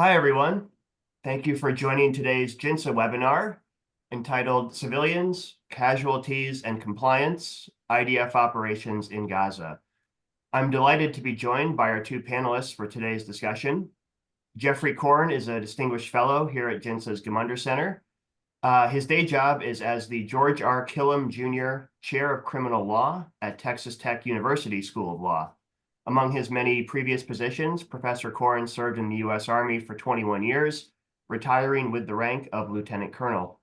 Hi, everyone. Thank you for joining today's GINSA webinar entitled Civilians, Casualties, and Compliance, IDF Operations in Gaza. I'm delighted to be joined by our two panelists for today's discussion. Jeffrey Korn is a distinguished fellow here at GINSA's Gemunder Center. His day job is as the George R. Killam Jr. Chair of Criminal Law at Texas Tech University School of Law. Among his many previous positions, Professor Korn served in the U.S. Army for 21 years, retiring with the rank of Lieutenant Colonel.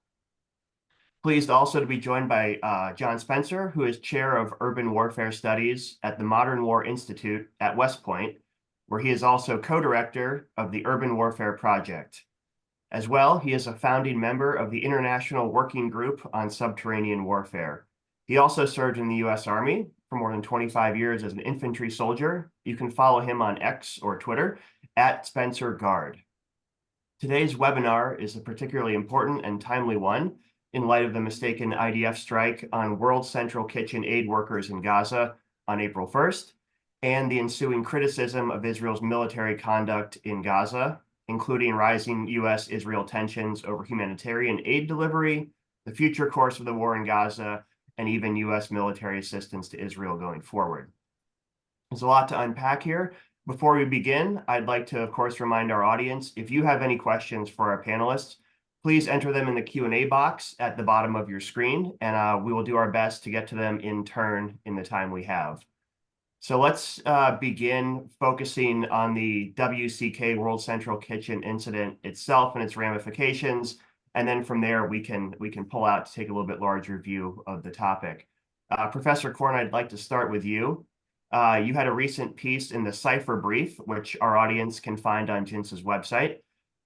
Pleased also to be joined by John Spencer, who is Chair of Urban Warfare Studies at the Modern War Institute at West Point, where he is also co-director of the Urban Warfare Project. As well, he is a founding member of the International Working Group on Subterranean Warfare. He also served in the U.S. Army for more than 25 years as an infantry soldier. You can follow him on X or Twitter at Spencer Guard. Today's webinar is a particularly important and timely one in light of the mistaken IDF strike on World Central Kitchen aid workers in Gaza on April 1st, and the ensuing criticism of Israel's military conduct in Gaza, including rising U.S.-Israel tensions over humanitarian aid delivery, the future course of the war in Gaza, and even U.S. military assistance to Israel going forward. There's a lot to unpack here. Before we begin, I'd like to, of course, remind our audience, if you have any questions for our panelists, please enter them in the Q&A box at the bottom of your screen, and we will do our best to get to them in turn in the time we have. So let's begin focusing on the WCK World Central Kitchen incident itself and its ramifications. And then from there, we can pull out to take a little bit larger view of the topic. Professor Korn, I'd like to start with you. You had a recent piece in the Cipher Brief, which our audience can find on GINSA's website.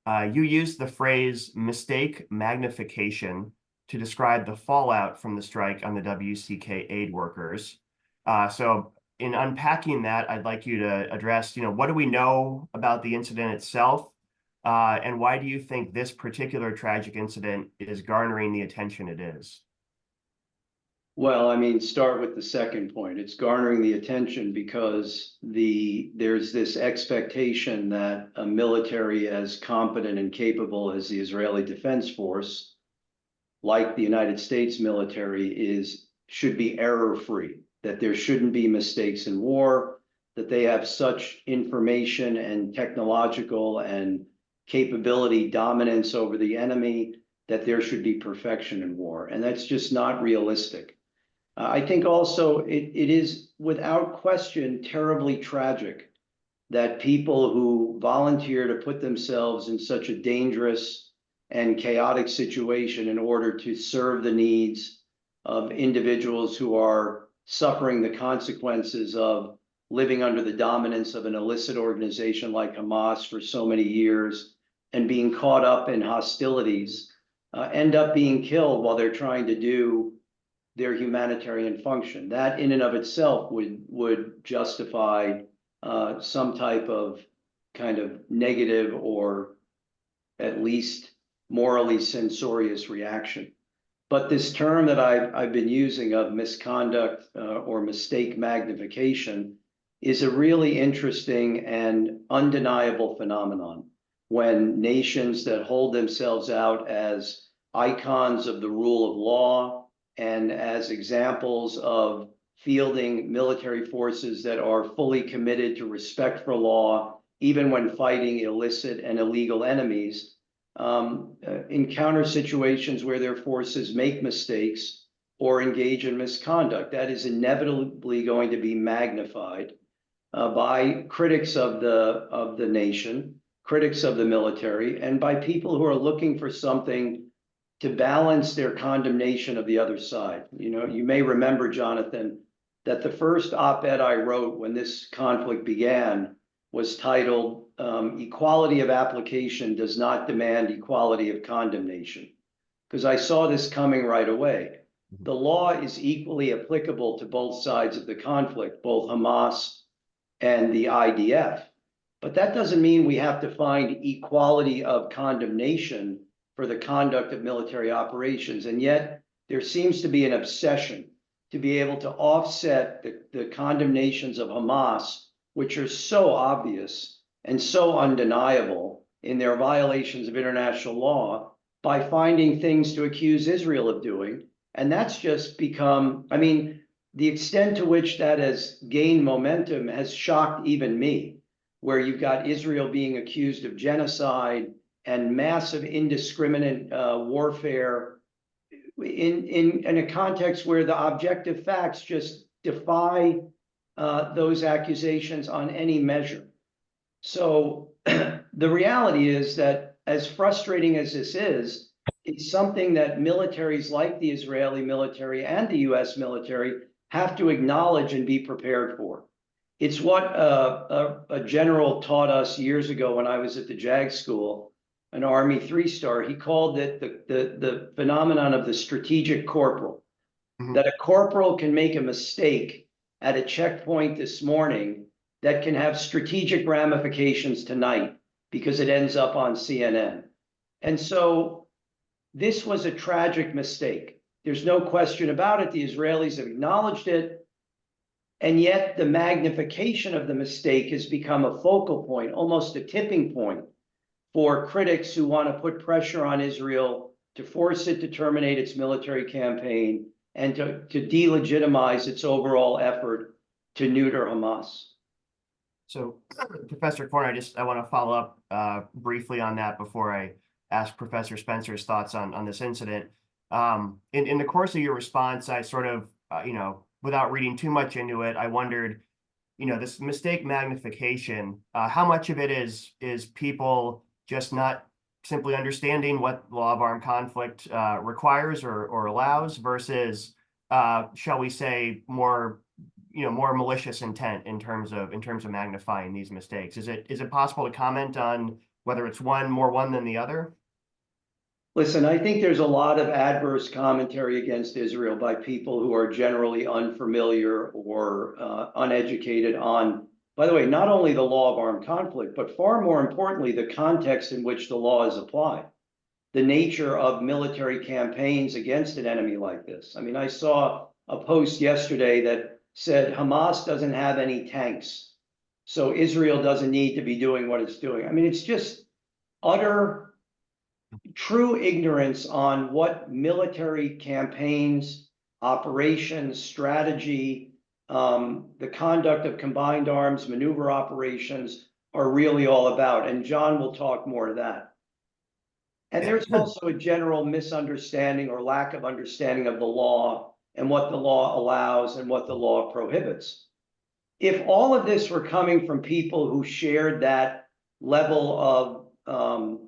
You used the phrase mistake magnification to describe the fallout from the strike on the WCK aid workers. So in unpacking that, I'd like you to address, what do we know about the incident itself? And why do you think this particular tragic incident is garnering the attention it is? Well, start with the second point. It's garnering the attention because there's this expectation that a military as competent and capable as the Israeli Defense Force, like the United States military, should be error-free, that there shouldn't be mistakes in war, that they have such information and technological and capability dominance over the enemy that there should be perfection in war. And that's just not realistic. I think also it is without question terribly tragic that people who volunteer to put themselves in such a dangerous and chaotic situation in order to serve the needs of individuals who are suffering the consequences of living under the dominance of an illicit organization like Hamas for so many years and being caught up in hostilities, end up being killed while they're trying to do their humanitarian function. That in and of itself would justify some type of kind of negative or at least morally censorious reaction. But this term that I've been using of misconduct or mistake magnification is a really interesting and undeniable phenomenon when nations that hold themselves out as icons of the rule of law and as examples of fielding military forces that are fully committed to respect for law, even when fighting illicit and illegal enemies, encounter situations where their forces make mistakes or engage in misconduct. That is inevitably going to be magnified by critics of the nation, critics of the military, and by people who are looking for something to balance their condemnation of the other side. You may remember, Jonathan, that the first op-ed I wrote when this conflict began was titled, Equality of Application Does Not Demand Equality of Condemnation, because I saw this coming right away. The law is equally applicable to both sides of the conflict, both Hamas and the IDF. But that doesn't mean we have to find equality of condemnation for the conduct of military operations. And yet there seems to be an obsession to be able to offset the condemnations of Hamas, which are so obvious and so undeniable, in their violations of international law by finding things to accuse Israel of doing. And that's just become, I mean, the extent to which that has gained momentum has shocked even me, where you've got Israel being accused of genocide and massive indiscriminate warfare in a context where the objective facts just defy those accusations on any measure. So the reality is that, as frustrating as this is, it's something that militaries like the Israeli military and the US military have to acknowledge and be prepared for. It's what a general taught us years ago when I was at the JAG school, an Army 3-star. He called it the phenomenon of the strategic corporal, that a corporal can make a mistake at a checkpoint this morning that can have strategic ramifications tonight because it ends up on CNN. And so this was a tragic mistake. There's no question about it. The Israelis have acknowledged it. And yet the magnification of the mistake has become a focal point, almost a tipping point, for critics who want to put pressure on Israel to force it to terminate its military campaign and to delegitimize its overall effort to neuter Hamas. So, Professor Corn, I want to follow up briefly on that before I ask Professor Spencer's thoughts on this incident. In the course of your response, I sort of, without reading too much into it, I wondered, this mistake magnification, how much of it is people just not simply understanding what the law of armed conflict requires or allows versus, shall we say, more malicious intent in terms of magnifying these mistakes? Is it possible to comment on whether it's more one than the other? Listen, I think there's a lot of adverse commentary against Israel by people who are generally unfamiliar or uneducated on, by the way, not only the law of armed conflict, but far more importantly, the context in which the law is applied, the nature of military campaigns against an enemy like this. I mean, I saw a post yesterday that said Hamas doesn't have any tanks, so Israel doesn't need to be doing what it's doing. I mean, it's just utter, true ignorance on what military campaigns, operations, strategy, the conduct of combined arms maneuver operations are really all about. And John will talk more to that. And there's also a general misunderstanding or lack of understanding of the law and what the law allows and what the law prohibits. If all of this were coming from people who shared that level of,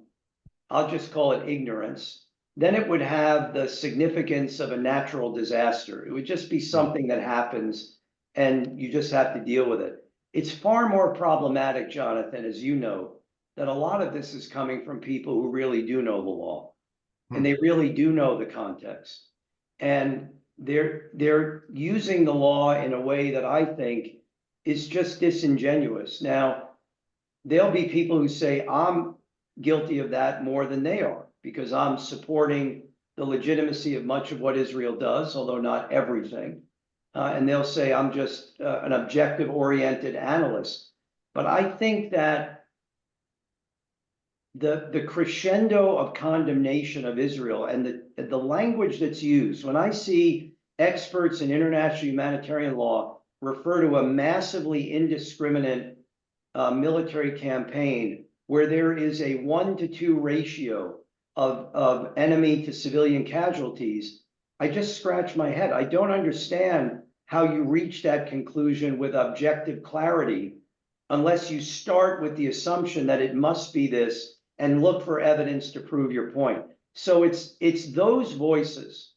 I'll just call it ignorance, then it would have the significance of a natural disaster. It would just be something that happens and you just have to deal with it. It's far more problematic, Jonathan, as you know, that a lot of this is coming from people who really do know the law and they really do know the context. And they're using the law in a way that I think is just disingenuous. Now, there'll be people who say, I'm guilty of that more than they are because I'm supporting the legitimacy of much of what Israel does, although not everything. And they'll say I'm just an objective-oriented analyst. But I think that the crescendo of condemnation of Israel and the language that's used, when I see experts in international humanitarian law refer to a massively indiscriminate military campaign where there is a 1-to-2 ratio of enemy to civilian casualties, I just scratch my head. I don't understand how you reach that conclusion with objective clarity unless you start with the assumption that it must be this and look for evidence to prove your point. So it's those voices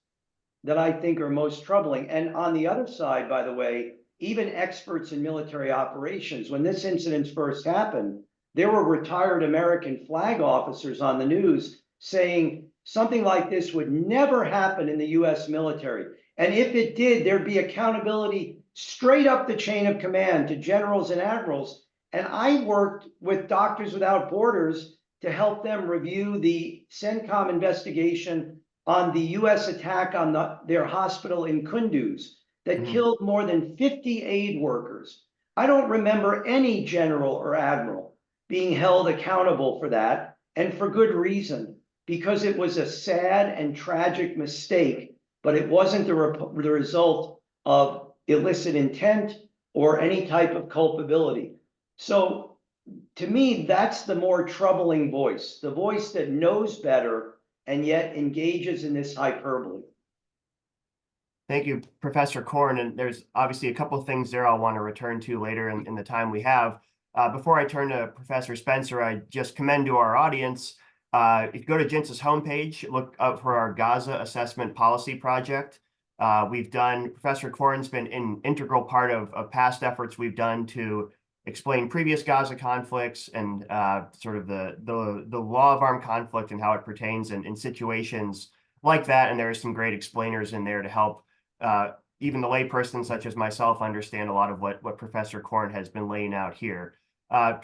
that I think are most troubling. And on the other side, by the way, even experts in military operations, when this incident first happened, there were retired American flag officers on the news saying something like this would never happen in the US military. And if it did, there'd be accountability straight up the chain of command to generals and admirals. And I worked with Doctors Without Borders to help them review the CENTCOM investigation on the US attack on their hospital in Kunduz that killed more than 50 aid workers. I don't remember any general or admiral being held accountable for that, and for good reason, because it was a sad and tragic mistake, but it wasn't the result of illicit intent or any type of culpability. So to me, that's the more troubling voice, the voice that knows better and yet engages in this hyperbole. Thank you, Professor Korn. And there's obviously a couple of things there I'll want to return to later in the time we have. Before I turn to Professor Spencer, I just commend to our audience. If you go to JINSA's homepage, look up for our Gaza Assessment Policy Project. Professor Korn's been an integral part of past efforts we've done to explain previous Gaza conflicts and sort of the law of armed conflict and how it pertains in situations like that. And there are some great explainers in there to help even the layperson such as myself understand a lot of what Professor Korn has been laying out here.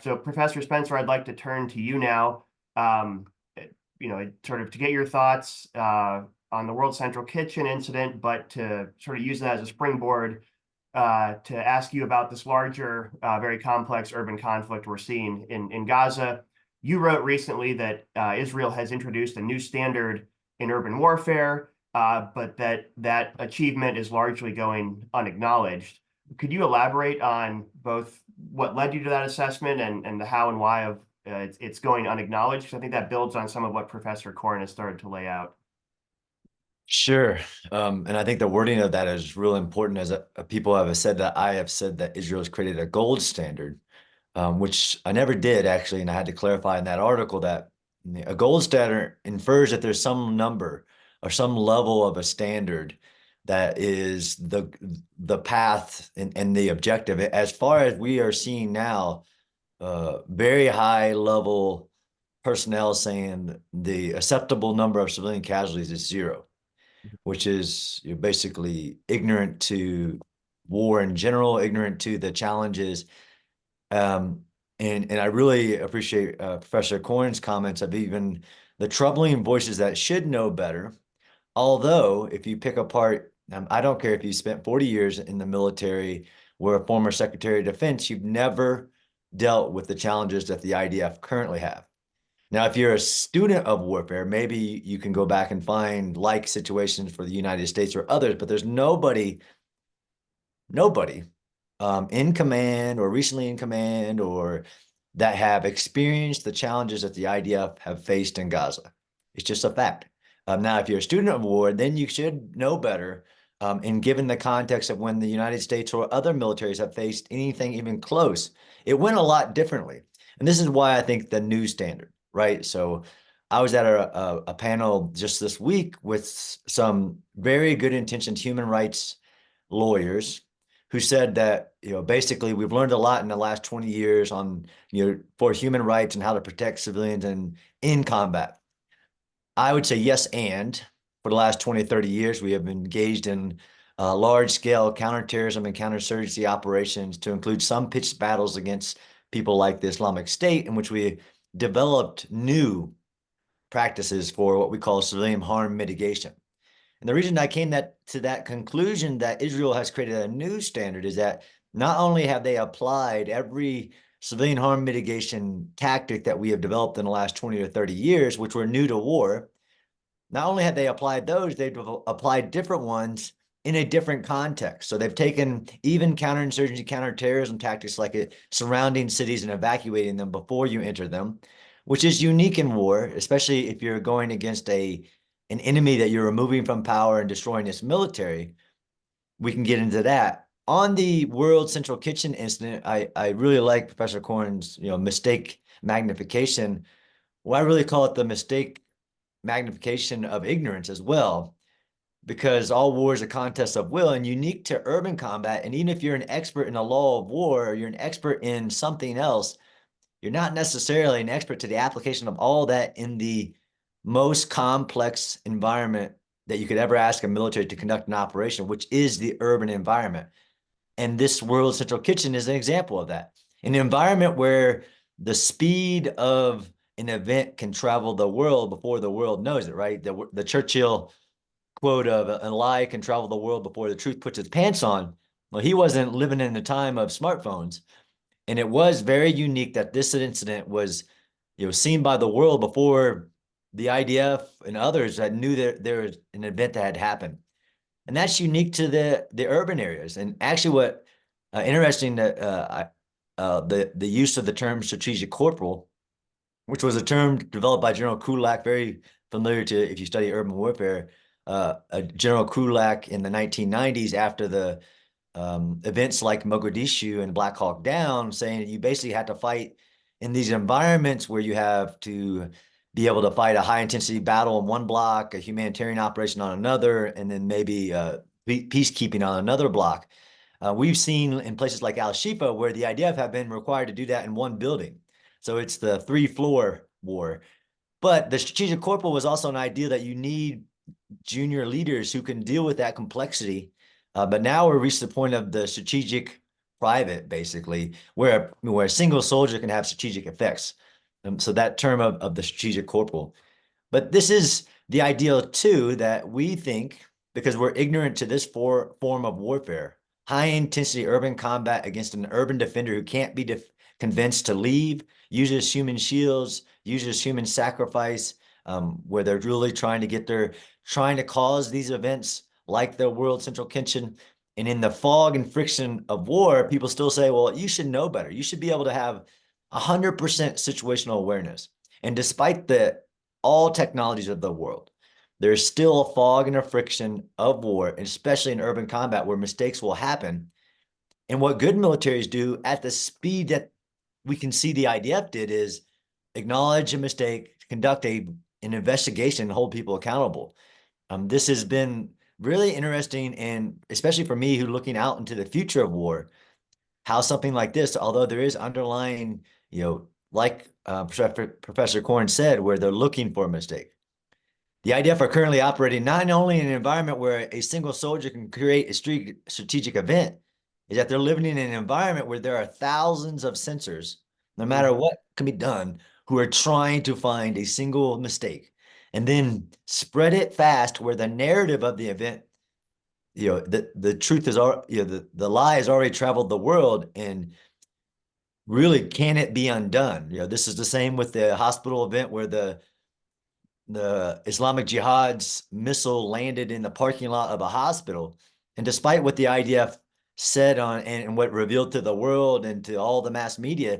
So Professor Spencer, I'd like to turn to you now, sort of to get your thoughts on the World Central Kitchen incident, but to sort of use that as a springboard to ask you about this larger, very complex urban conflict we're seeing in Gaza. You wrote recently that Israel has introduced a new standard in urban warfare, but that achievement is largely going unacknowledged. Could you elaborate on both what led you to that assessment and the how and why of it's going unacknowledged? Because I think that builds on some of what Professor Korn has started to lay out. Sure. And I think the wording of that is real important, as people have said that I have said that Israel has created a gold standard, which I never did actually. And I had to clarify in that article that a gold standard infers that there's some number or some level of a standard that is the path and the objective. As far as we are seeing now, very high level personnel saying the acceptable number of civilian casualties is 0, which is basically ignorant to war in general, ignorant to the challenges. And I really appreciate Professor Korn's comments of even the troubling voices that should know better. Although, if you pick apart, I don't care if you spent 40 years in the military, were a former Secretary of Defense, you've never dealt with the challenges that the IDF currently have. Now, if you're a student of warfare, maybe you can go back and find like situations for the United States or others, but there's nobody in command or recently in command or that have experienced the challenges that the IDF have faced in Gaza. It's just a fact. Now, if you're a student of war, then you should know better. And given the context of when the United States or other militaries have faced anything even close, it went a lot differently. And this is why I think the new standard, right? So I was at a panel just this week with some very good intentioned human rights lawyers who said that, basically we've learned a lot in the last 20 years on, for human rights and how to protect civilians and in combat. I would say yes, and for the last 20, 30 years, we have engaged in large-scale counterterrorism and counterinsurgency operations to include some pitched battles against people like the Islamic State, in which we developed new practices for what we call civilian harm mitigation. And the reason I came to that conclusion that Israel has created a new standard is that not only have they applied every civilian harm mitigation tactic that we have developed in the last 20 or 30 years, which were new to war, not only have they applied those, they've applied different ones in a different context. So they've taken even counterinsurgency, counterterrorism tactics like surrounding cities and evacuating them before you enter them, which is unique in war, especially if you're going against an enemy that you're removing from power and destroying its military. We can get into that. On the World Central Kitchen incident, I really like Professor Korn's mistake magnification. Well, I really call it the mistake magnification of ignorance as well, because all war is a contest of will and unique to urban combat. And even if you're an expert in the law of war, or you're an expert in something else, you're not necessarily an expert to the application of all that in the most complex environment that you could ever ask a military to conduct an operation, which is the urban environment. And this World Central Kitchen is an example of that. In an environment where the speed of an event can travel the world before the world knows it, right? The Churchill quote of a lie can travel the world before the truth puts its pants on. Well, he wasn't living in the time of smartphones. And it was very unique that this incident was, seen by the world before the IDF and others that knew that there was an event that had happened. And that's unique to the urban areas. And actually, what interesting that the use of the term strategic corporal, which was a term developed by General Krulak, very familiar to if you study urban warfare. General Krulak in the 1990s, after the events like Mogadishu and Black Hawk Down, saying you basically had to fight in these environments where you have to be able to fight a high intensity battle in one block, a humanitarian operation on another, and then maybe peacekeeping on another block. We've seen in places like Al Shifa where the IDF have been required to do that in one building. So it's the 3-floor war. But the strategic corporal was also an idea that you need junior leaders who can deal with that complexity. But now we're reached the point of the strategic private, basically, where a single soldier can have strategic effects. So that term of the strategic corporal. But this is the ideal too, that we think, because we're ignorant to this form of warfare, high intensity urban combat against an urban defender who can't be convinced to leave, uses human shields, uses human sacrifice, where they're really trying to cause these events like the World Central Kitchen. And in the fog and friction of war, people still say, well, you should know better. You should be able to have 100% situational awareness. And despite all technologies of the world, there's still a fog and a friction of war, especially in urban combat where mistakes will happen. And what good militaries do at the speed that we can see the IDF did is acknowledge a mistake, conduct an investigation, and hold people accountable. This has been really interesting, and especially for me, who looking out into the future of war, how something like this, although there is underlying, like Professor Korn said, where they're looking for a mistake. The IDF are currently operating not only in an environment where a single soldier can create a strategic event, is that they're living in an environment where there are thousands of sensors, no matter what can be done, who are trying to find a single mistake and then spread it fast where the narrative of the event, the truth is, the lie has already traveled the world, and really, can it be undone? This is the same with the hospital event where the Islamic Jihad's missile landed in the parking lot of a hospital. And despite what the IDF said and what revealed to the world and to all the mass media,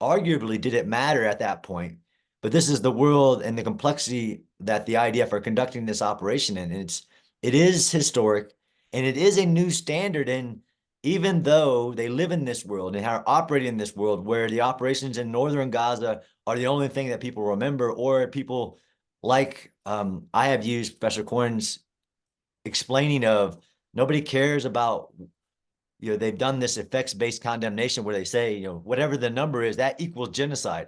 arguably did it matter at that point. But this is the world and the complexity that the IDF are conducting this operation in. And it is historic, and it is a new standard. And even though they live in this world and are operating in this world where the operations in northern Gaza are the only thing that people remember, or people like I have used Professor Korn's explaining of, nobody cares about, they've done this effects-based condemnation where they say, whatever the number is, that equals genocide.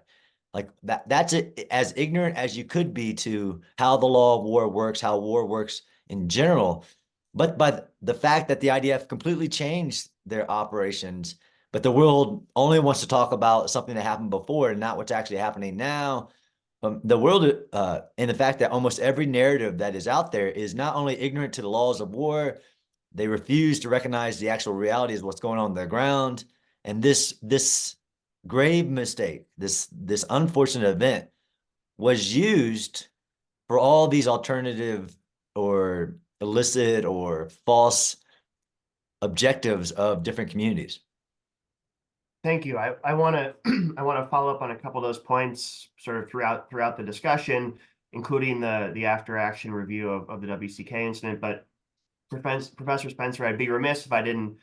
Like that's it, as ignorant as you could be to how the law of war works, how war works in general. But by the fact that the IDF completely changed their operations, but the world only wants to talk about something that happened before and not what's actually happening now. The world, and the fact that almost every narrative that is out there is not only ignorant to the laws of war, they refuse to recognize the actual reality of what's going on the ground. And this grave mistake, this unfortunate event, was used for all these alternative or illicit or false objectives of different communities. Thank you. I want to I want to follow up on a couple of those points sort of throughout the discussion, including the after action review of the WCK incident. But Professor Spencer, I'd be remiss if I didn't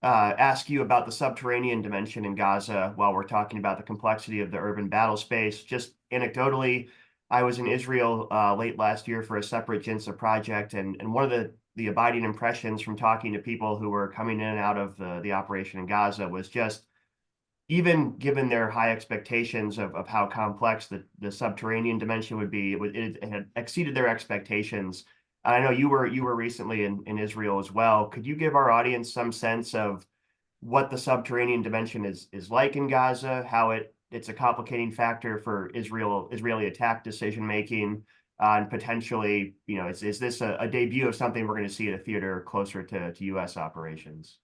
ask you about the subterranean dimension in Gaza while we're talking about the complexity of the urban battle space. Just anecdotally, I was in Israel late last year for a separate JINSA project, and one of the abiding impressions from talking to people who were coming in and out of the operation in Gaza was just, even given their high expectations of how complex the subterranean dimension would be, it had exceeded their expectations. I know you were recently in Israel as well. Could you give our audience some sense of what the subterranean dimension is like in Gaza, how it's a complicating factor for Israeli attack decision making, and potentially, is this a debut of something we're going to see at a theater closer to U.S. operations?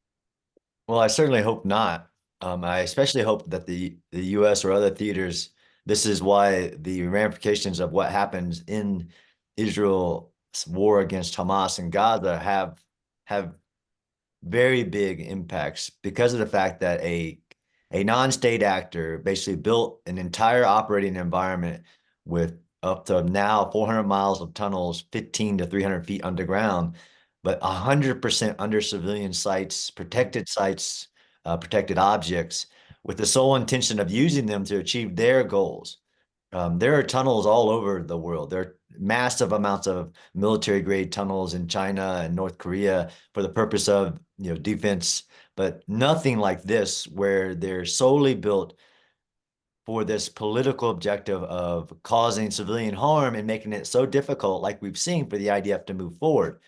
Well, I certainly hope not. I especially hope that the U.S. or other theaters, this is why the ramifications of what happens in Israel's war against Hamas and Gaza have very big impacts because of the fact that a non-state actor basically built an entire operating environment with up to now 400 miles of tunnels, 15 to 300 feet underground, but 100% under civilian sites, protected objects, with the sole intention of using them to achieve their goals. There are tunnels all over the world. There are massive amounts of military grade tunnels in China and North Korea for the purpose of, defense, but nothing like this where they're solely built for this political objective of causing civilian harm and making it so difficult, like we've seen, for the IDF to move forward.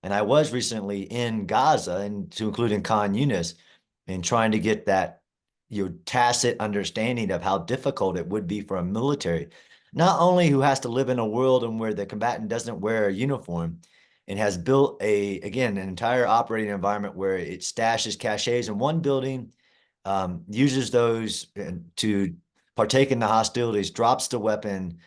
And I was recently in Gaza, and to include in Khan Yunis, and trying to get that tacit understanding of how difficult it would be for a military, not only who has to live in a world in where the combatant doesn't wear a uniform and has built an entire operating environment where it stashes caches in one building, uses those to partake in the hostilities, drops the weapon,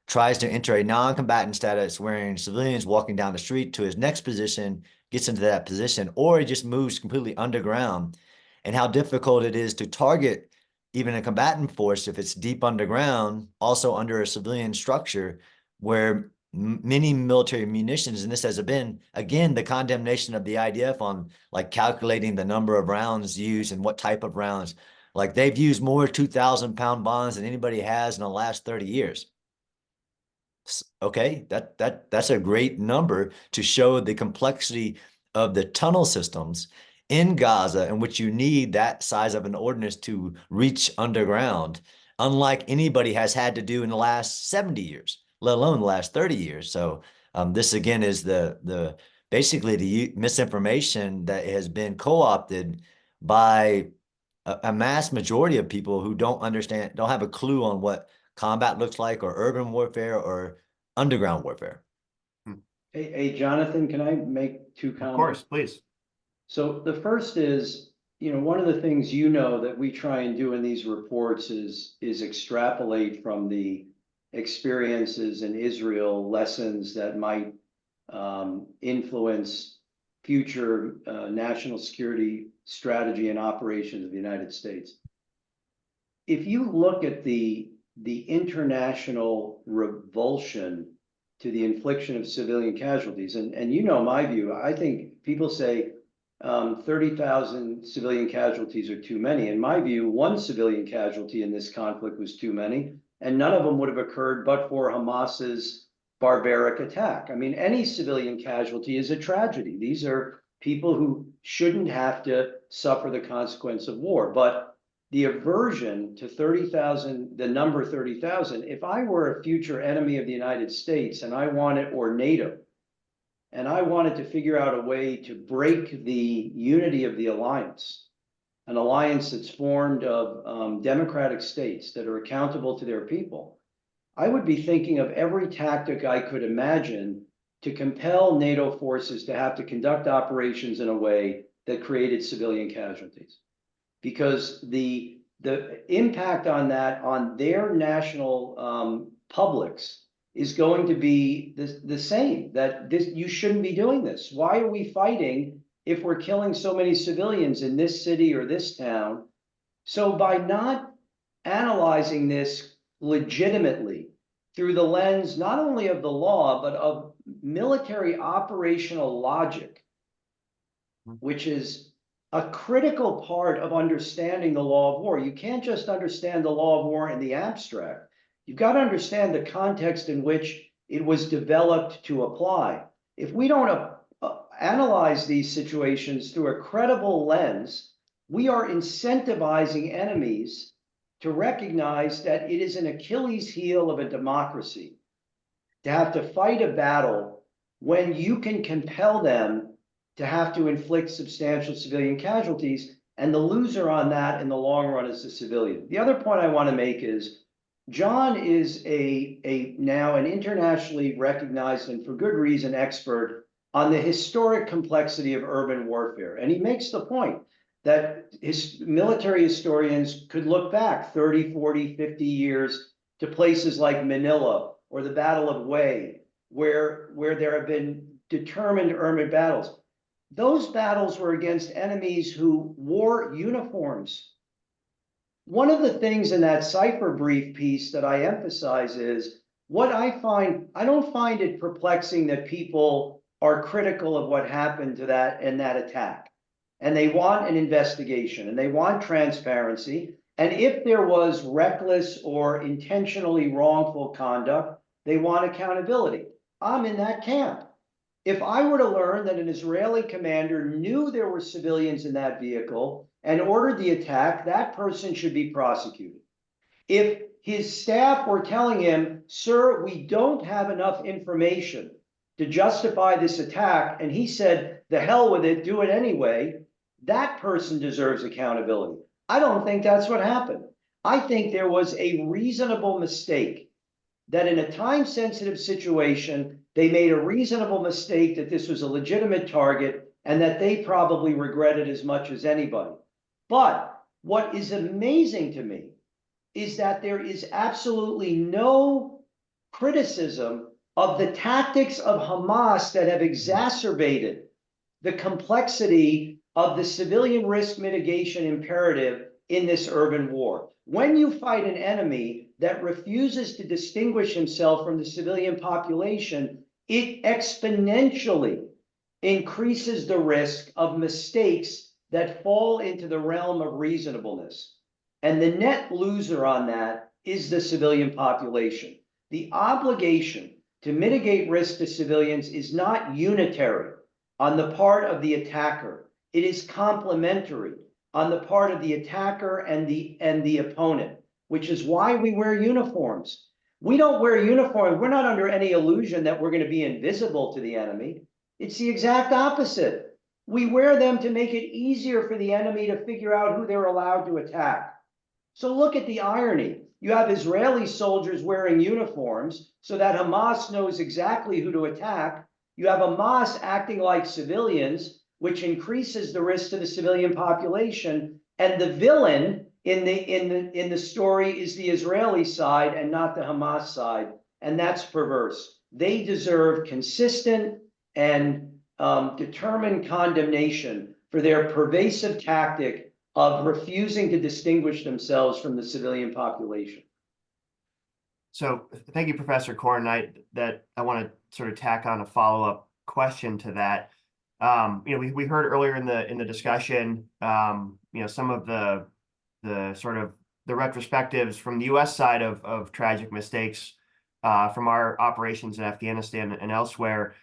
tries to enter a non-combatant status wearing civilians walking down the street to his next position, gets into that position, or he just moves completely underground, and how difficult it is to target even a combatant force if it's deep underground, also under a civilian structure where many military munitions, and this has been, again, the condemnation of the IDF on like calculating the number of rounds used and what type of rounds. Like they've used more 2,000-pound bombs than anybody has in the last 30 years. Okay, that's a great number to show the complexity of the tunnel systems in Gaza, in which you need that size of an ordnance to reach underground, unlike anybody has had to do in the last 70 years, let alone the last 30 years. So this again is the basically the misinformation that has been co-opted by a mass majority of people who don't understand, don't have a clue on what combat looks like, or urban warfare, or underground warfare. Hey, Jonathan, can I make two comments? Of course, please. So the first is, one of the things that we try and do in these reports is extrapolate from the experiences in Israel, lessons that might influence future national security strategy and operations of the United States. If you look at the international revulsion to the infliction of civilian casualties, and my view, I think people say 30,000 civilian casualties are too many. In my view, one civilian casualty in this conflict was too many, and none of them would have occurred but for Hamas's barbaric attack. I mean, any civilian casualty is a tragedy. These are people who shouldn't have to suffer the consequence of war. But the aversion to 30,000, the number 30,000, if I were a future enemy of the United States and I wanted, or NATO, and I wanted to figure out a way to break the unity of the alliance, an alliance that's formed of democratic states that are accountable to their people, I would be thinking of every tactic I could imagine to compel NATO forces to have to conduct operations in a way that created civilian casualties. Because the impact on that, on their national publics, is going to be the same, that you shouldn't be doing this. Why are we fighting if we're killing so many civilians in this city or this town? So by not analyzing this legitimately through the lens not only of the law, but of military operational logic, which is a critical part of understanding the law of war. You can't just understand the law of war in the abstract. You've got to understand the context in which it was developed to apply. If we don't analyze these situations through a credible lens, we are incentivizing enemies to recognize that it is an Achilles heel of a democracy to have to fight a battle when you can compel them to have to inflict substantial civilian casualties, and the loser on that in the long run is the civilian. The other point I want to make is John is now an internationally recognized, and for good reason, expert on the historic complexity of urban warfare. And he makes the point that military historians could look back 30, 40, 50 years to places like Manila or the Battle of Wei, where there have been determined urban battles. Those battles were against enemies who wore uniforms. One of the things in that cipher brief piece that I emphasize is what I don't find it perplexing that people are critical of what happened to that attack. And they want an investigation and they want transparency. And if there was reckless or intentionally wrongful conduct, they want accountability. I'm in that camp. If I were to learn that an Israeli commander knew there were civilians in that vehicle and ordered the attack, that person should be prosecuted. If his staff were telling him, sir, we don't have enough information to justify this attack, and he said, the hell with it, do it anyway, that person deserves accountability. I don't think that's what happened. I think there was a reasonable mistake that in a time-sensitive situation, they made a reasonable mistake that this was a legitimate target and that they probably regret it as much as anybody. But what is amazing to me is that there is absolutely no criticism of the tactics of Hamas that have exacerbated the complexity of the civilian risk mitigation imperative in this urban war. When you fight an enemy that refuses to distinguish himself from the civilian population, it exponentially increases the risk of mistakes that fall into the realm of reasonableness. And the net loser on that is the civilian population. The obligation to mitigate risk to civilians is not unitary on the part of the attacker. It is complementary on the part of the attacker and the opponent, which is why we wear uniforms. We don't wear uniforms. We're not under any illusion that we're going to be invisible to the enemy. It's the exact opposite. We wear them to make it easier for the enemy to figure out who they're allowed to attack. So look at the irony. You have Israeli soldiers wearing uniforms so that Hamas knows exactly who to attack. You have Hamas acting like civilians, which increases the risk to the civilian population. And the villain in the story is the Israeli side and not the Hamas side. And that's perverse. They deserve consistent and determined condemnation for their pervasive tactic of refusing to distinguish themselves from the civilian population. So thank you, Professor Korn. I want to sort of tack on a follow-up question to that. We heard earlier in the discussion, some of the sort of the retrospectives from the U.S. side of tragic mistakes from our operations in Afghanistan and elsewhere.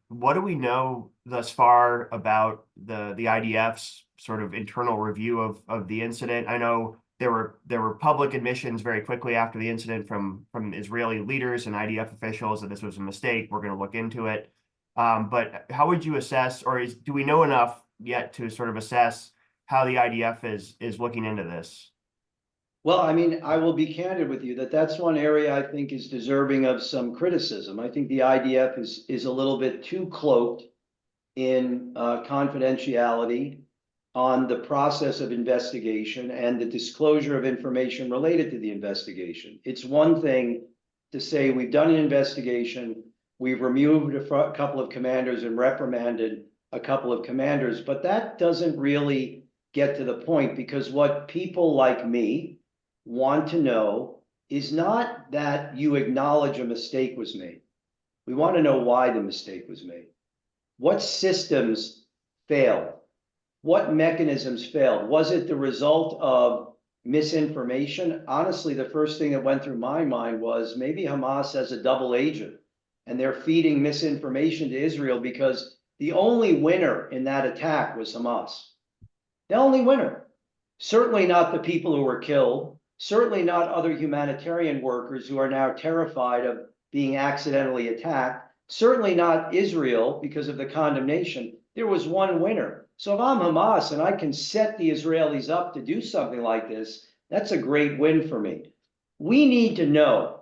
What do we know thus far about the IDF's sort of internal review of the incident? I know there were public admissions very quickly after the incident from Israeli leaders and IDF officials that this was a mistake. We're going to look into it. But how would you assess, or do we know enough yet to sort of assess how the IDF is looking into this? Well, I mean, I will be candid with you that's one area I think is deserving of some criticism. I think the IDF is a little bit too cloaked in confidentiality on the process of investigation and the disclosure of information related to the investigation. It's one thing to say we've done an investigation, we've removed a couple of commanders and reprimanded a couple of commanders, but that doesn't really get to the point, because what people like me want to know is not that you acknowledge a mistake was made. We want to know why the mistake was made. What systems failed? What mechanisms failed? Was it the result of misinformation? Honestly, the first thing that went through my mind was maybe Hamas has a double agent and they're feeding misinformation to Israel, because the only winner in that attack was Hamas. The only winner. Certainly not the people who were killed. Certainly not other humanitarian workers who are now terrified of being accidentally attacked. Certainly not Israel because of the condemnation. There was one winner. So if I'm Hamas and I can set the Israelis up to do something like this, that's a great win for me. We need to know,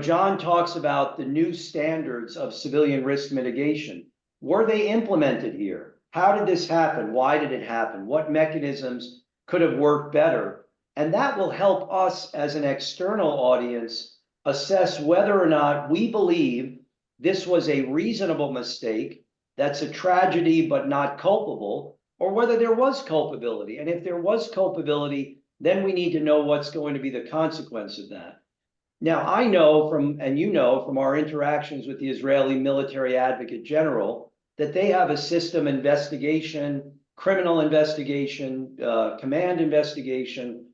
John talks about the new standards of civilian risk mitigation. Were they implemented here? how did this happen? Why did it happen? What mechanisms could have worked better? And that will help us as an external audience assess whether or not we believe this was a reasonable mistake, that's a tragedy but not culpable, or whether there was culpability. And if there was culpability, then we need to know what's going to be the consequence of that. Now, I know from, and you know from our interactions with the Israeli military advocate general, that they have a system investigation, criminal investigation, command investigation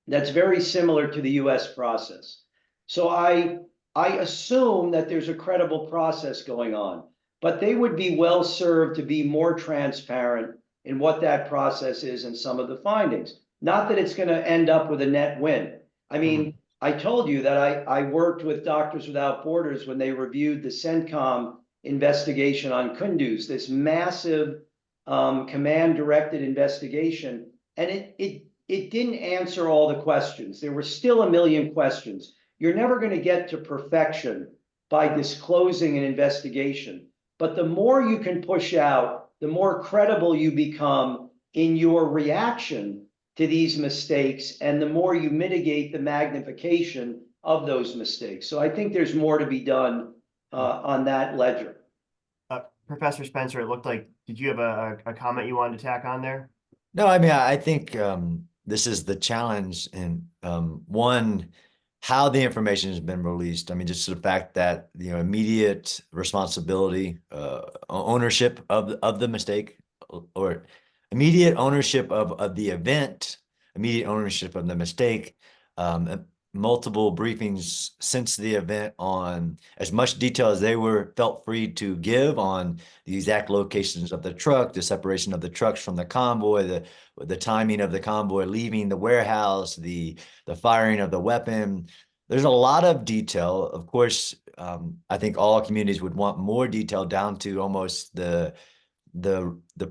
that's very similar to the US process. So I assume that there's a credible process going on, but they would be well served to be more transparent in what that process is and some of the findings. Not that it's going to end up with a net win. I mean, I told you that I worked with Doctors Without Borders when they reviewed the CENTCOM investigation on Kunduz, this massive command-directed investigation, and it didn't answer all the questions. There were still a million questions. You're never going to get to perfection by disclosing an investigation, but the more you can push out, the more credible you become in your reaction to these mistakes, and the more you mitigate the magnification of those mistakes. So I think there's more to be done on that ledger. Professor Spencer, it looked like, did you have a comment you wanted to tack on there? No, I mean, I think this is the challenge, and one, how the information has been released. I mean, just the fact that, you know, immediate responsibility, ownership of the mistake, or immediate ownership of the event, immediate ownership of the mistake, multiple briefings since the event on as much detail as they felt free to give on the exact locations of the truck, the separation of the trucks from the convoy, the timing of the convoy leaving the warehouse, the firing of the weapon. There's a lot of detail. Of course, I think all communities would want more detail down to almost the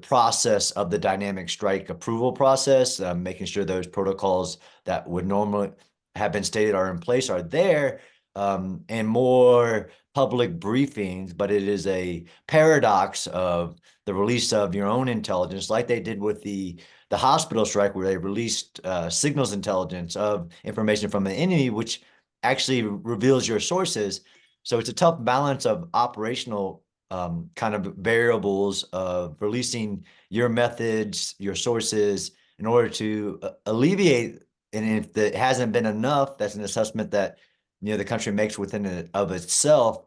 process of the dynamic strike approval process, making sure those protocols that would normally have been stated are in place are there, and more public briefings. But it is a paradox of the release of your own intelligence, like they did with the hospital strike, where they released signals intelligence of information from the enemy, which actually reveals your sources. So it's a tough balance of operational kind of variables of releasing your methods, your sources, in order to alleviate. And if it hasn't been enough, that's an assessment that, you know, the country makes within it of itself.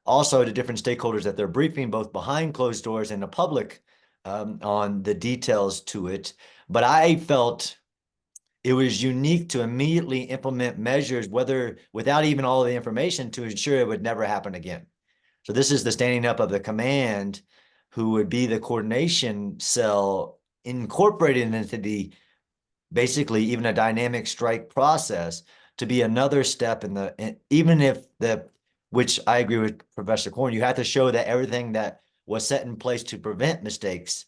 Also, to different stakeholders that they're briefing, both behind closed doors and the public, on the details to it. But I felt it was unique to immediately implement measures, whether without even all of the information, to ensure it would never happen again. So this is the standing up of the command, who would be the coordination cell incorporated into the, basically even a dynamic strike process, to be another step in the, even if which I agree with Professor Korn, you have to show that everything that was set in place to prevent mistakes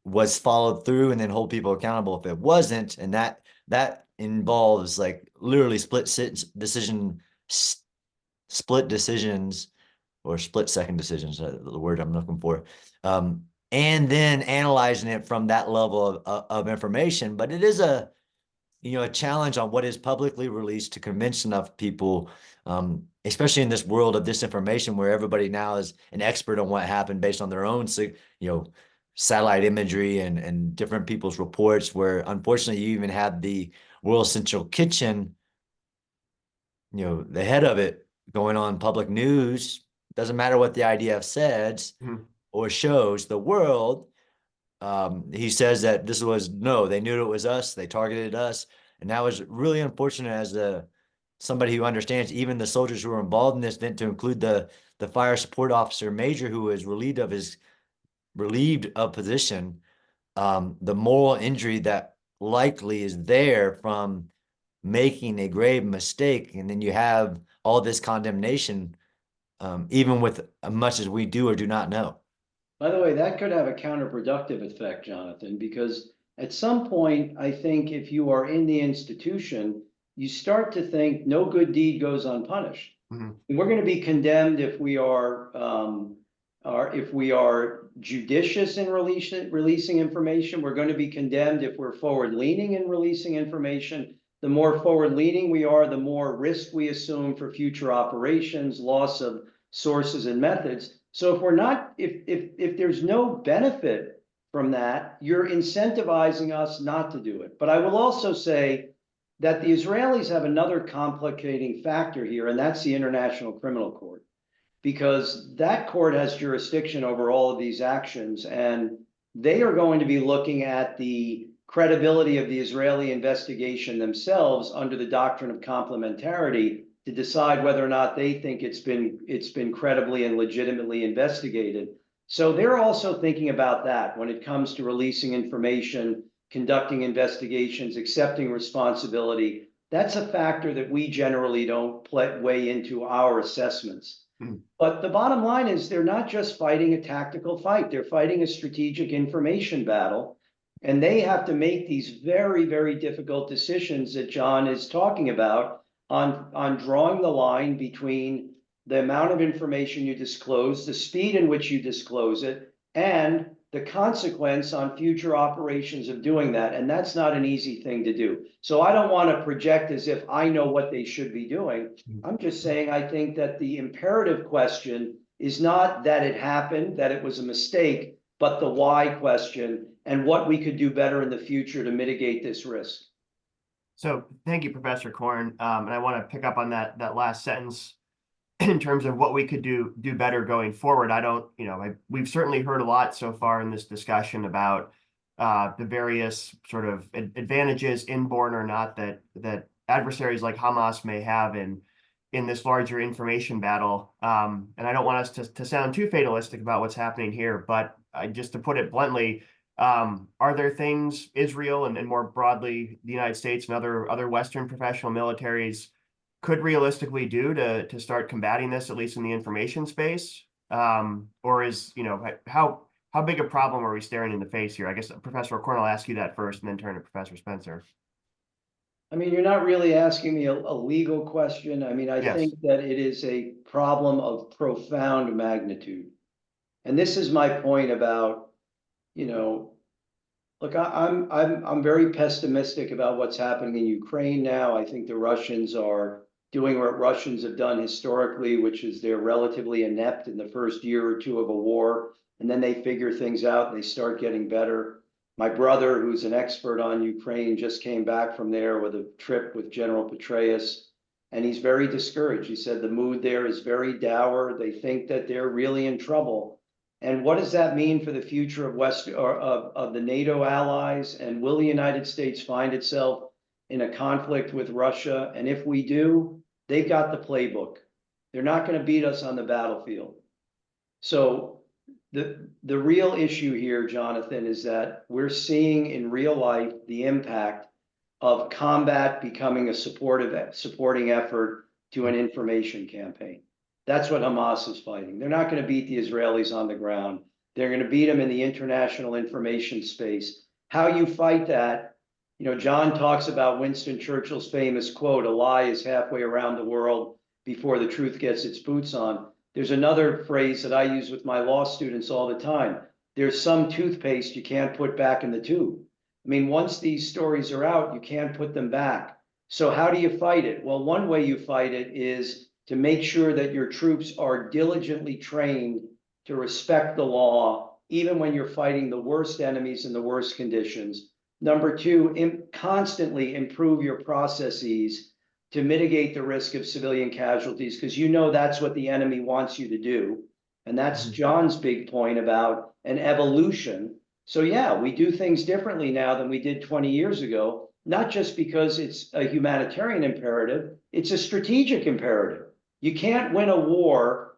was followed through, and then hold people accountable if it wasn't. And that involves like literally split decisions, or split-second decisions, the word I'm looking for, and then analyzing it from that level of information. But it is a challenge on what is publicly released to convince enough people, especially in this world of disinformation, where everybody now is an expert on what happened based on their own, satellite imagery and different people's reports, where unfortunately you even have the World Central Kitchen, the head of it, going on public news. Doesn't matter what the IDF says or shows the world. He says that they knew it was us. They targeted us. And that was really unfortunate, as somebody who understands even the soldiers who were involved in this event, to include the fire support officer major who was relieved of position. The moral injury that likely is there from making a grave mistake. And then you have all this condemnation, even with much as we do or do not know. By the way, that could have a counterproductive effect, Jonathan, because at some point, I think if you are in the institution, you start to think no good deed goes unpunished. We're going to be condemned if we are if we are judicious in releasing information, we're going to be condemned. If we're forward-leaning in releasing information, the more forward-leaning we are, the more risk we assume for future operations, loss of sources and methods. So if we're not, if there's no benefit from that, you're incentivizing us not to do it. But I will also say that the Israelis have another complicating factor here, and that's the International Criminal Court, because that court has jurisdiction over all of these actions, and they are going to be looking at the credibility of the Israeli investigation themselves under the doctrine of complementarity to decide whether or not they think it's been credibly and legitimately investigated. So they're also thinking about that when it comes to releasing information, conducting investigations, accepting responsibility. That's a factor that we generally don't weigh into our assessments. But the bottom line is they're not just fighting a tactical fight. They're fighting a strategic information battle. And they have to make these very, very difficult decisions that John is talking about on drawing the line between the amount of information you disclose, the speed in which you disclose it, and the consequence on future operations of doing that. And that's not an easy thing to do. So I don't want to project as if I know what they should be doing. I'm just saying I think that the imperative question is not that it happened, that it was a mistake, but the why question and what we could do better in the future to mitigate this risk. So thank you, Professor Korn. And I want to pick up on that last sentence in terms of what we could do better going forward. We've certainly heard a lot so far in this discussion about the various sort of advantages, inborn or not, that adversaries like Hamas may have in this larger information battle. And I don't want us to sound too fatalistic about what's happening here, but just to put it bluntly, are there things Israel and more broadly the United States and other Western professional militaries could realistically do to start combating this, at least in the information space? Or is, how big a problem are we staring in the face here? I guess Professor O'Connell, I'll ask you that first and then turn to Professor Spencer. I mean, you're not really asking me a legal question. I mean, I Yes. think that it is a problem of profound magnitude. And this is my point about, look, I'm very pessimistic about what's happening in Ukraine now. I think the Russians are doing what Russians have done historically, which is they're relatively inept in the first year or two of a war, and then they figure things out and they start getting better. My brother, who's an expert on Ukraine, just came back from there with a trip with General Petraeus, and he's very discouraged. He said the mood there is very dour. They think that they're really in trouble. And what does that mean for the future of the NATO allies? And will the United States find itself in a conflict with Russia? And if we do, they've got the playbook. They're not going to beat us on the battlefield. So the real issue here, Jonathan, is that we're seeing in real life the impact of combat becoming a supporting effort to an information campaign. That's what Hamas is fighting. They're not going to beat the Israelis on the ground. They're going to beat them in the international information space. How you fight that, John talks about Winston Churchill's famous quote, "A lie is halfway around the world before the truth gets its boots on." There's another phrase that I use with my law students all the time. There's some toothpaste you can't put back in the tube. I mean, once these stories are out, you can't put them back. So how do you fight it? Well, one way you fight it is to make sure that your troops are diligently trained to respect the law, even when you're fighting the worst enemies in the worst conditions. Number two, constantly improve your processes to mitigate the risk of civilian casualties, because that's what the enemy wants you to do. And that's John's big point about an evolution. So yeah, we do things differently now than we did 20 years ago, not just because it's a humanitarian imperative, it's a strategic imperative. You can't win a war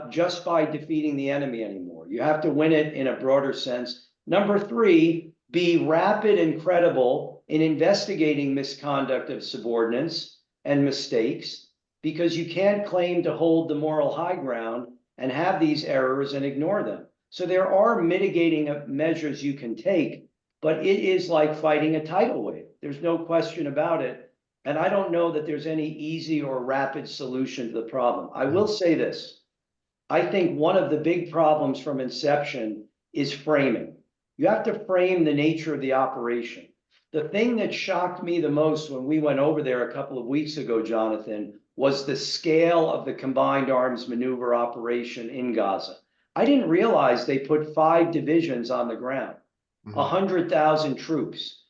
just by defeating the enemy anymore. You have to win it in a broader sense. Number three, be rapid and credible in investigating misconduct of subordinates and mistakes, because you can't claim to hold the moral high ground and have these errors and ignore them. So there are mitigating measures you can take, but it is like fighting a tidal wave. There's no question about it. And I don't know that there's any easy or rapid solution to the problem. I will say this. I think one of the big problems from inception is framing. You have to frame the nature of the operation. The thing that shocked me the most when we went over there a couple of weeks ago, Jonathan, was the scale of the combined arms maneuver operation in Gaza. I didn't realize they put 5 divisions on the ground, 100,000 troops.